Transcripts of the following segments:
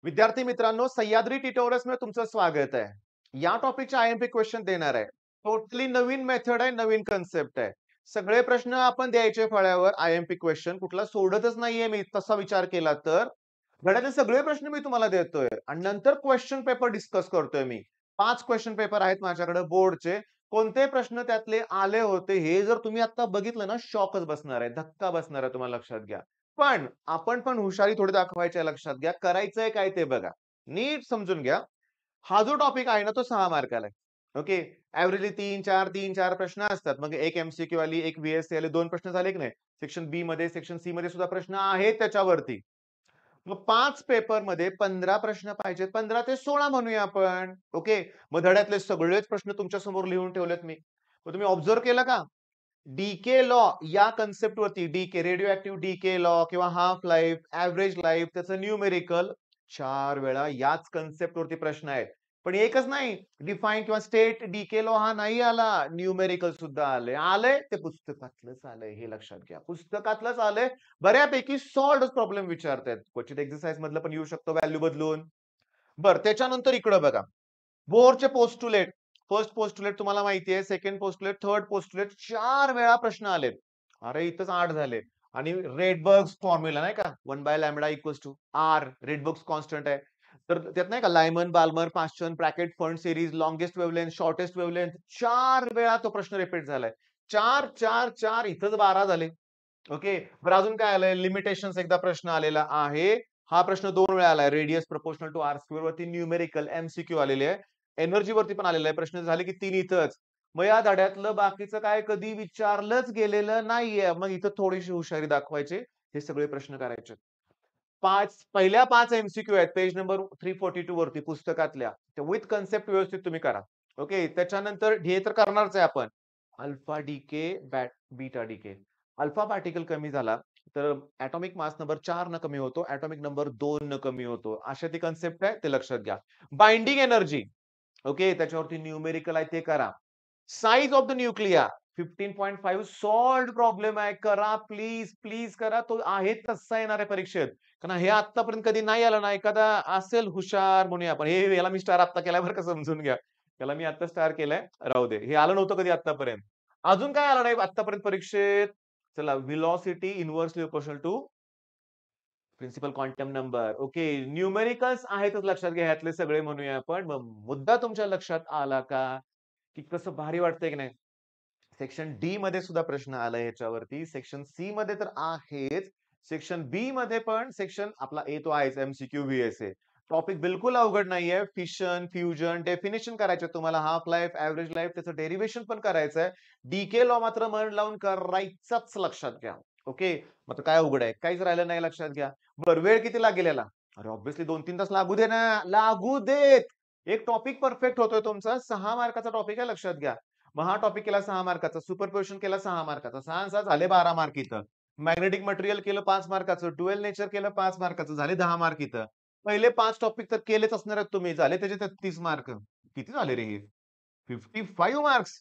विद्यार्थी मित्रांनो, सह्याद्री ट्युटोरियल्समध्ये तुमचं स्वागत आहे. या टॉपिकचे आय-एम-पी क्वेश्चन देणार आहे. टोटली नवीन मेथड आहे, नवीन कन्सेप्ट आहे. सगळे प्रश्न आपण द्यायचे फळ्यावर आय-एम-पी क्वेश्चन कुठला सोडतच नाहीये मी तसा विचार केला तर. धड्यातले सगळे प्रश्न मी तुम्हाला देतोय आणि नंतर क्वेश्चन पेपर डिस्कस करतोय मी. 5 क्वेश्चन पेपर आहेत माझ्याकडे बोर्डचे. कोणते प्रश्न त्यातले आले होते हे जर तुम्ही आता बघितलं ना शॉकच बसणार आहे. धक्का बसणार आहे तुम्हाला लक्षात घ्या. पण आपण पण हुशारी थोडी दाखवायची आहे लक्षात घ्या. करायचंय काय ते बघा. नीट समजून घ्या. हा जो टॉपिक आहे ना तो 6 मार्काला आहे. ओके. एव्हरेजली 3-4 प्रश्न असतात. मग एक एम-सी-क्यू आली, एक व्ही-एस-सी आले, 2 प्रश्न झाले की नाही. सेक्शन बी मध्ये, सेक्शन सी मध्ये सुद्धा प्रश्न आहेत त्याच्यावरती. मग 5 पेपरमध्ये 15 प्रश्न पाहिजेत. 15 ते 16 म्हणूया आपण. ओके. मग धड्यातले सगळेच प्रश्न तुमच्या समोर लिहून ठेवलेत मी. मग तुम्ही ऑब्झर्व्ह केलं का? डीके लॉ या कन्सेप्ट वरती decay radioactive decay law किंवा हाफ लाईफ, एव्हरेज लाईफ त्याचं न्यूमेरिकल 4 वेळा याच कन्सेप्ट वरती प्रश्न आहेत. पण एकच नाही डिफाईन किंवा स्टेट डीके लॉ हा नाही आला. न्यूमेरिकल सुद्धा आले. आलंय ते पुस्तकातलंच आलंय हे लक्षात घ्या. पुस्तकातलंच आलंय. बऱ्यापैकी सॉल्व्ड प्रॉब्लेम विचारतायत. क्वचित एक्सरसाइज मधलं पण येऊ शकतो व्हॅल्यू बदलून. बरं त्याच्यानंतर इकडं बघा. बोरचे पोस्टुलेट. फर्स्ट पोस्टुलेट तुम्हाला माहिती आहे. सेकंड पोस्टुलेट, थर्ड पोस्टुलेट 4 वेळा प्रश्न आलेत. अरे इथंच 8 झाले. आणि रेडबर्ग्स फॉर्म्युला नाही का? 1/लॅम्बडा equals to R. Rydberg's constant आहे. तर त्यात नाही का Lyman, Balmer, Paschen, Brackett, Pfund series, longest wavelength, shortest wavelength 4 वेळा तो प्रश्न रिपीट झालाय. 4, 4, 4 इथंच 12 झाले. ओके. बरं अजून काय आलंय? लिमिटेशन्स एकदा प्रश्न आलेला आहे. हा प्रश्न 2 वेळा आलाय. Radius proportional to r square वरती न्यूमेरिकल एम-सी-क्यू आलेले आहे. एनर्जी वरती पण आलेला आहे. प्रश्न झाले की 3 इथंच. मग या धड्यातलं बाकीचं काय कधी विचारलंच गेलेलं नाहीये. मग इथं थोडीशी हुशारी दाखवायची. हे सगळे प्रश्न करायचे. पहिल्या 5 एम-सी-क्यू आहेत. पेज नंबर 342 वरती पुस्तकातल्या. विथ कन्सेप्ट व्यवस्थित तुम्ही करा. ओके. त्याच्यानंतर हे तर करणारच आहे आपण. Alpha decay, beta decay. Alpha particle कमी झाला, तर एटॉमिक मास नंबर 4 न कमी होतो, एटॉमिक नंबर 2 न कमी होतो. अशा ती कन्सेप्ट आहे, ते लक्षात घ्या. बाइंडिंग एनर्जी, ओके, त्याच्यावरती न्यूमेरिकल आहे ते करा. Size of the nuclei 15.5 solved problem आहे. करा प्लीज, प्लीज करा. तो आहे तसा येणार आहे परीक्षेत. कारण हे आत्तापर्यंत कधी नाही आलं ना, एखादा असेल हुशार म्हणूया आपण. हे याला मी स्टार आत्ता केलाय बरं का समजून घ्या. त्याला मी आता स्टार केलाय. राहू दे. हे आलं नव्हतं कधी आत्तापर्यंत. अजून काय आलं नाही आत्तापर्यंत परीक्षेत? चला velocity inversely proportional to principal quantum number. Okay. Numericals आहेतच लक्षात घ्या ह्यातले सगळे म्हणूया आपण. मग मुद्दा तुमच्या लक्षात आला का? की कसं भारी वाटतंय की नाही? सेक्शन डी मध्ये सुद्धा प्रश्न आलाय ह्याच्यावरती. सेक्शन सी मध्ये तर आहेच. सेक्शन बी मध्ये पण सेक्शन आपला ए तो आहेच एमसीक्यू व्हीएसए. टॉपिक बिलकुल अवघड नाहीये. फिशन, फ्युजन, डेफिनेशन करायचं तुम्हाला हाफ लाईफ, एव्हरेज लाईफ त्याचं डेरिव्हेशन पण करायचंय. डीके लॉ मात्र मन लावून करायचाच लक्षात घ्या. ओके. मग काय अवघड आहे? काहीच राहिलं नाही लक्षात घ्या. बरं वेळ किती लागेल याला? अरे ऑब्व्हियसली 2-3 तास लागू दे ना. लागू देत. एक टॉपिक परफेक्ट होतोय तुमचा. 6 मार्काचा टॉपिक आहे लक्षात घ्या. मग हा टॉपिक केला 6 मार्काचा, सुपरपोजिशन केला 6 मार्काचा. 6 आणि 6 झाले 12 मार्क इथं. मॅग्नेटिक मटेरियल केलं 5 मार्काचं, ड्युअल नेचर केलं 5 मार्काचं, झाले 10 मार्क इथं. पहिले 5 टॉपिक तर केलेच असणार आहेत तुम्ही. झाले त्याचे 33 मार्क. किती झाले रे हे? 55 मार्क्स.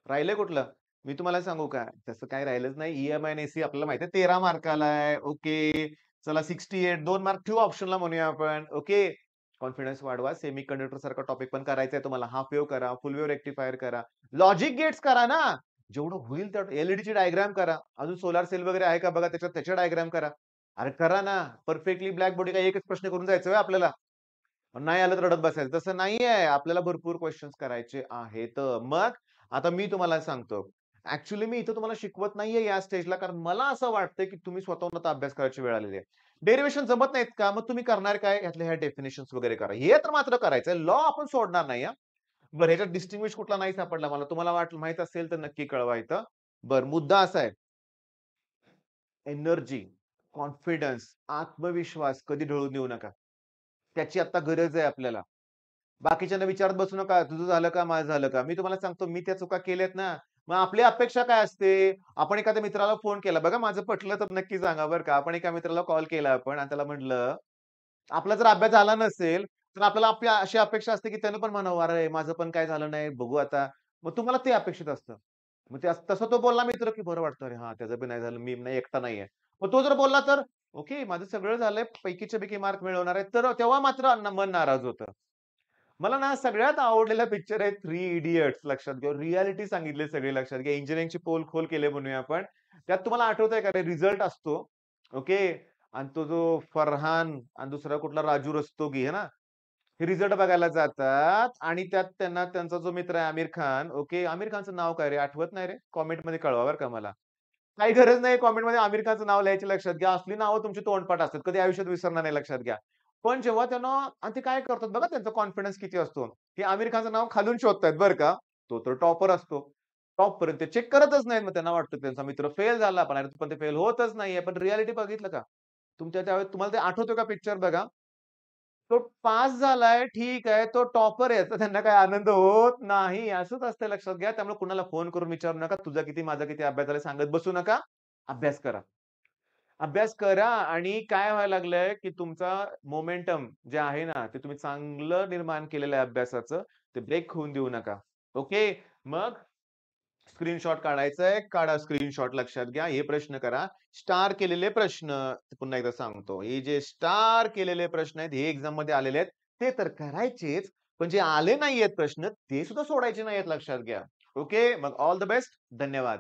राहिले कुठलं? मी तुम्हाला सांगू का? तसं काही राहिलंच नाही. ई-एम-आय आणि एस-सी आपल्याला माहिती आहे 13 मार्काला आहे. ओके. चला 68 2 मार्क ठेवू ऑप्शनला म्हणूया आपण. ओके. कॉन्फिडन्स वाढवा. सेमीकंडक्टर सारखा टॉपिक पण करायचा आहे तुम्हाला. हाफ वेव्ह करा, फुल वेव्ह रेक्टिफायर करा. लॉजिक गेट्स करा ना. जेवढं होईल तेवढं एल-ई-डीची डायग्राम करा. अजून सोलार सेल वगैरे आहे का बघा त्याच्यात त्याच्या डायग्राम करा. अरे करा ना. परफेक्टली ब्लॅक बॉडी काय एकच प्रश्न करून जायचं होय आपल्याला? नाही आलं तर रडत बसायचं. तसं नाहीये. आपल्याला भरपूर क्वेशन्स करायचे आहेत. मग आता मी तुम्हाला सांगतो. ॲक्चुअली मी इथं तुम्हाला शिकवत नाहीये या स्टेजला कारण मला असं वाटतंय, की तुम्ही स्वतःहून आता अभ्यास करायची वेळ आलेली आहे. डेरिव्हेशन जमत नाहीत का? मग तुम्ही करणार काय? ह्यातल्या ह्या डेफिनिशन्स वगैरे करा. हे तर मात्र करायचंय. लॉ आपण सोडणार नाही हां. बरं ह्याच्यात डिस्टिंग्विश कुठला नाही सापडला मला. तुम्हाला माहीत असेल तर नक्की कळवा इथं. बरं मुद्दा असा आहे. एनर्जी, कॉन्फिडन्स, आत्मविश्वास कधी ढळून देऊ नका. त्याची आता गरज आहे आपल्याला. बाकीच्यांना विचारत बसू नका, तुझं झालं का? माझं झालं का? मी तुम्हाला सांगतो मी त्या चुका केल्यात ना. मग आपली अपेक्षा काय असते? आपण एखाद्या मित्राला फोन केला. बघा माझं पटलं तर नक्की सांगा बरं का. आपण एका मित्राला कॉल केला आपण आणि त्याला म्हटलं, आपला जर अभ्यास झाला नसेल, तर आपल्याला आपली अशी अपेक्षा असते, की त्यानं पण म्हणावं, "अरे माझं पण काही झालं नाही, बघू आता." मग तुम्हाला ते अपेक्षित असतं. मग ते तसं तो बोलला मित्र, की बरं वाटतं. अरे हां, त्याचं बी नाही झालं, मी नाही एकटा नाहीये. मग तो जर बोलला तर, ओके, माझं सगळं झालंय, पैकीच्या पैकी मार्क मिळवणार आहे. तर तेव्हा मात्र मन नाराज होतं. मला ना सगळ्यात आवडलेला पिक्चर आहे थ्री इडियट्स लक्षात घ्या. रिअॅलिटी सांगितली सगळी लक्षात घ्या. इंजिनिअरिंगची पोल-खोल केली म्हणूया आपण. त्यात तुम्हाला आठवतंय का रे रिझल्ट असतो. ओके. आणि तो जो फरहान आणि दुसरा कुठला राजू रस्तोगी आहे ना, हे रिझल्ट बघायला जातात आणि त्यात त्यांना त्यांचा जो मित्र आहे आमिर खान, ओके. आमिर खानचं नाव काय रे? आठवत नाही रे. कॉमेंटमध्ये कळवा बरं का मला. काही गरज नाही कॉमेंटमध्ये आमिर खानचं नाव लिहायची लक्षात घ्या. असली नावं तुमची तोंडपाठ असतात. कधी आयुष्यात विसरणार नाही लक्षात घ्या. पण जेव्हा त्यांना आणि ते काय करतात बघा त्यांचा कॉन्फिडन्स किती असतो. हे आमिर खानचं नाव खालून शोधतायत बरं का. तो तर टॉपर असतो. टॉपपर्यंत ते चेक करतच नाहीत. मग त्यांना वाटतं त्यांचा मित्र फेल झाला पण अरे पण ते फेल होतच नाहीये. पण रिअॅलिटी बघितलं का? तुमच्या त्यावेळेस तुम्हाला ते आठवतं का पिक्चर बघा. तो पास झालाय, ठीक आहे. तो टॉपर आहे. तर त्यांना काही आनंद होत नाही. असंच असतं लक्षात घ्या. त्यामुळे कुणाला फोन करून विचारू नका. तुझा किती, माझा किती अभ्यास झाला सांगत बसू नका. अभ्यास करा. अभ्यास करा आणि काय व्हायला लागलंय, की तुमचा मोमेंटम जे आहे ना, ते तुम्ही चांगलं निर्माण केलेलं आहे अभ्यासाचं, ते ब्रेक होऊन देऊ नका. ओके. मग स्क्रीनशॉट काढायचंय, काढा स्क्रीनशॉट लक्षात घ्या. हे प्रश्न करा. स्टार केलेले प्रश्न पुन्हा एकदा सांगतो. हे जे स्टार केलेले प्रश्न आहेत, हे एक्झाममध्ये आलेले आहेत. ते तर करायचेच, पण जे आले नाहीयेत प्रश्न, ते सुद्धा सोडायचे नाहीयेत लक्षात घ्या. ओके. मग ऑल द बेस्ट. धन्यवाद.